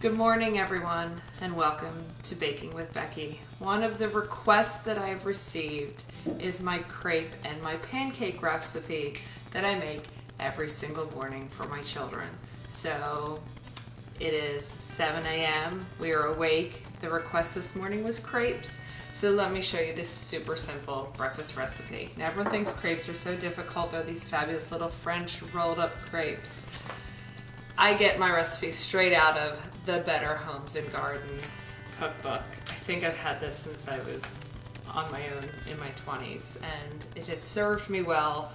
Good morning, everyone, and welcome to Baking with Becky. One of the requests that I've received is my crepe and my pancake recipe that I make every single morning for my children. So it is 7 a.m. We are awake. The request this morning was crepes. So let me show you this super simple breakfast recipe. Now everyone thinks crepes are so difficult. They're these fabulous little French rolled up crepes. I get my recipes straight out of the Better Homes and Gardens cookbook. I think I've had this since I was on my own in my 20s, and it has served me well.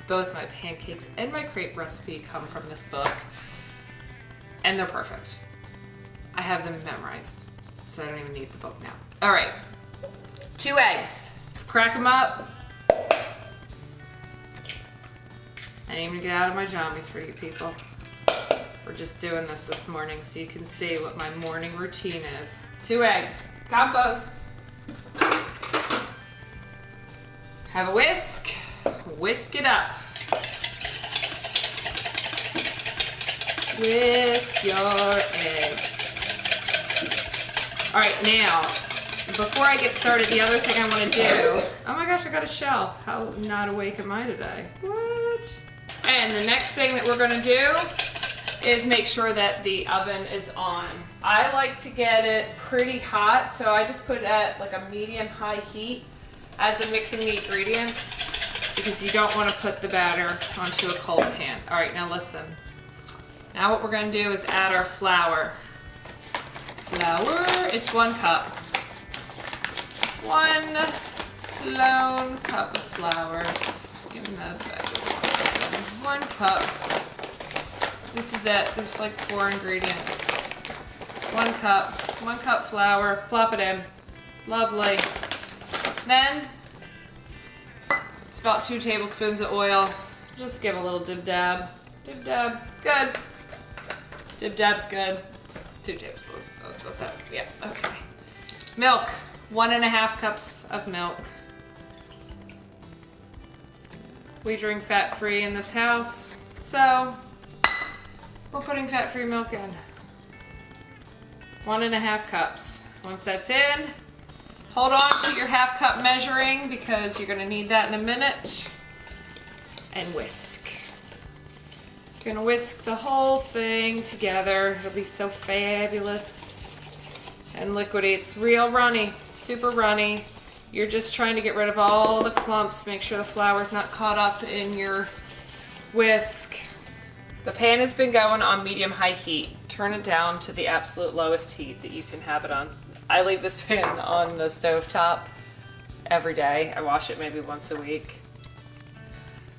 Both my pancakes and my crepe recipe come from this book, and they're perfect. I have them memorized, so I don't even need the book now. All right, 2 eggs. Let's crack them up. I didn't even get out of my jammies for you people. We're just doing this morning so you can see what my morning routine is. 2 eggs, compost. Have a whisk, whisk it up. Whisk your eggs. All right, now, before I get started, the other thing I want to do, oh my gosh, I got a shell. How not awake am I today? What? And the next thing that we're gonna do is make sure that the oven is on. I like to get it pretty hot, so I just put it at like a medium-high heat as I'm mixing the ingredients, because you don't want to put the batter onto a cold pan. All right, now listen. Now what we're gonna do is add our flour. It's 1 cup. 1 lone cup of flour. Give me that bag as well. 1 cup. This is it. There's like 4 ingredients. 1 cup flour. Plop it in. Lovely. Then it's about 2 tablespoons of oil. Just give a little dib dab. Dib dab. Good. Dib dab's good. 2 tablespoons. That was about that. Yeah. Okay. Milk. 1.5 cups of milk. We drink fat-free in this house, so we're putting fat-free milk in. 1.5 cups. Once that's in, hold on to your 1/2 cup measuring because you're gonna need that in a minute. And whisk. You're gonna whisk the whole thing together. It'll be so fabulous and liquidy. It's real runny, super runny. You're just trying to get rid of all the clumps. Make sure the flour's not caught up in your whisk. The pan has been going on medium-high heat. Turn it down to the absolute lowest heat that you can have it on. I leave this pan on the stovetop every day. I wash it maybe once a week.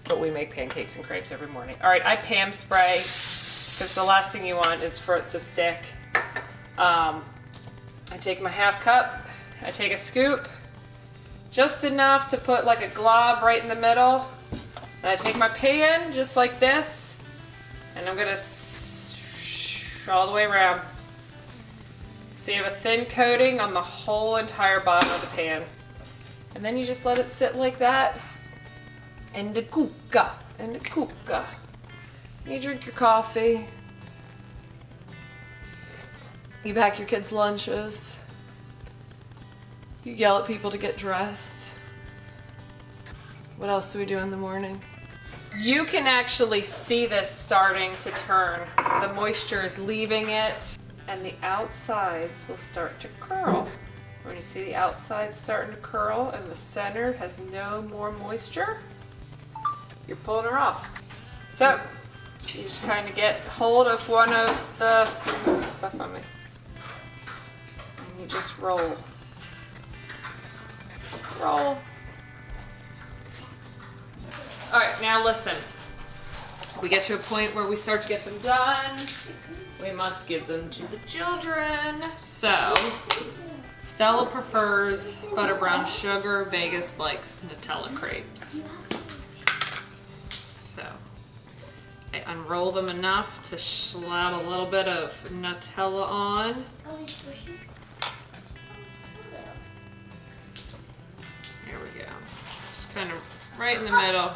But we make pancakes and crepes every morning. All right, I Pam spray because the last thing you want is for it to stick. I take my 1/2 cup. I take a scoop, just enough to put like a glob right in the middle. Then I take my pan just like this, and I'm gonna all the way around. So you have a thin coating on the whole entire bottom of the pan. And then you just let it sit like that. And the kuka, and the kuka. You drink your coffee. You pack your kids' lunches. You yell at people to get dressed. What else do we do in the morning? You can actually see this starting to turn. The moisture is leaving it, and the outsides will start to curl. When you see the outsides starting to curl and the center has no more moisture, you're pulling her off. So you just kind of get hold of one of the stuff on me, and you just roll. Roll. All right, now listen. We get to a point where we start to get them done. We must give them to the children. So, Stella prefers butter brown sugar. Vegas likes Nutella crepes. So, I unroll them enough to slap a little bit of Nutella on. There we go. Just kind of right in the middle.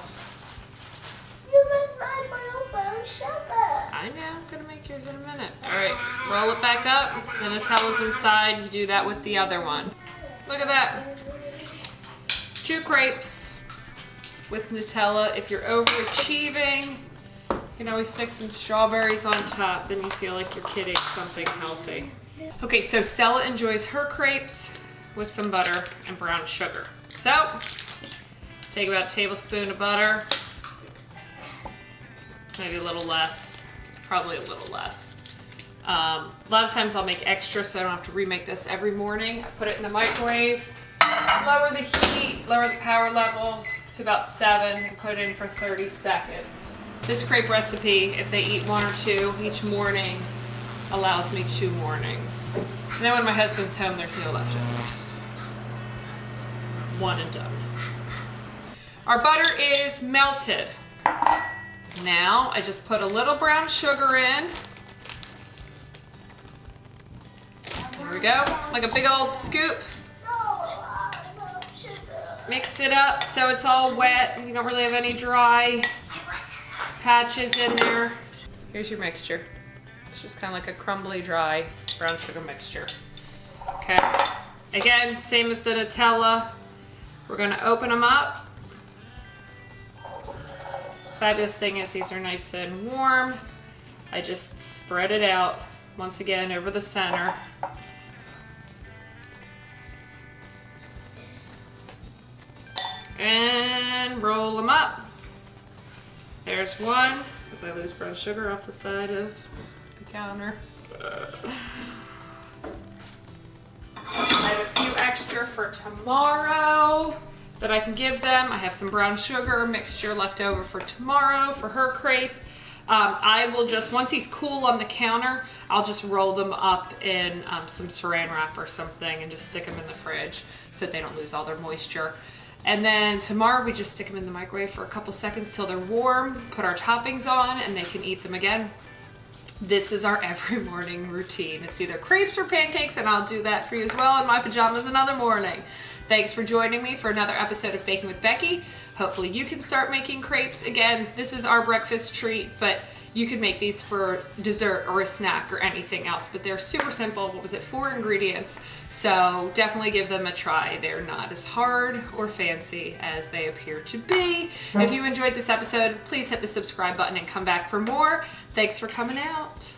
You must buy my own brown sugar. I know, I'm gonna make yours in a minute. All right, roll it back up. The Nutella's inside. You do that with the other one. Look at that. 2 crepes with Nutella. If you're overachieving, you can always stick some strawberries on top, then you feel like you're getting something healthy. Okay, so Stella enjoys her crepes with some butter and brown sugar. So, take about a tablespoon of butter, maybe a little less, probably a little less. A lot of times I'll make extra so I don't have to remake this every morning. I put it in the microwave, lower the heat, lower the power level to about 7, and put it in for 30 seconds. This crepe recipe, if they eat 1 or 2 each morning, allows me 2 mornings. And then when my husband's home, there's no leftovers. It's 1 and done. Our butter is melted. Now I just put a little brown sugar in. There we go, like a big old scoop. Mix it up so it's all wet. You don't really have any dry patches in there. Here's your mixture. It's just kind of like a crumbly, dry brown sugar mixture. Okay, again, same as the Nutella. We're gonna open them up. Fabulous thing is these are nice and warm. I just spread it out once again over the center. And roll them up. There's one, as I lose brown sugar off the side of the counter. I have a few extra for tomorrow that I can give them. I have some brown sugar mixture left over for tomorrow for her crepe. I will just, once he's cool on the counter, I'll just roll them up in some saran wrap or something and just stick them in the fridge so they don't lose all their moisture. And then tomorrow we just stick them in the microwave for a couple seconds till they're warm, put our toppings on, and they can eat them again. This is our every morning routine. It's either crepes or pancakes, and I'll do that for you as well in my pajamas another morning. Thanks for joining me for another episode of Baking with Becky. Hopefully you can start making crepes. Again, this is our breakfast treat, but you can make these for dessert or a snack or anything else, but they're super simple. What was it, 4 ingredients? So definitely give them a try. They're not as hard or fancy as they appear to be. If you enjoyed this episode, please hit the subscribe button and come back for more. Thanks for coming out.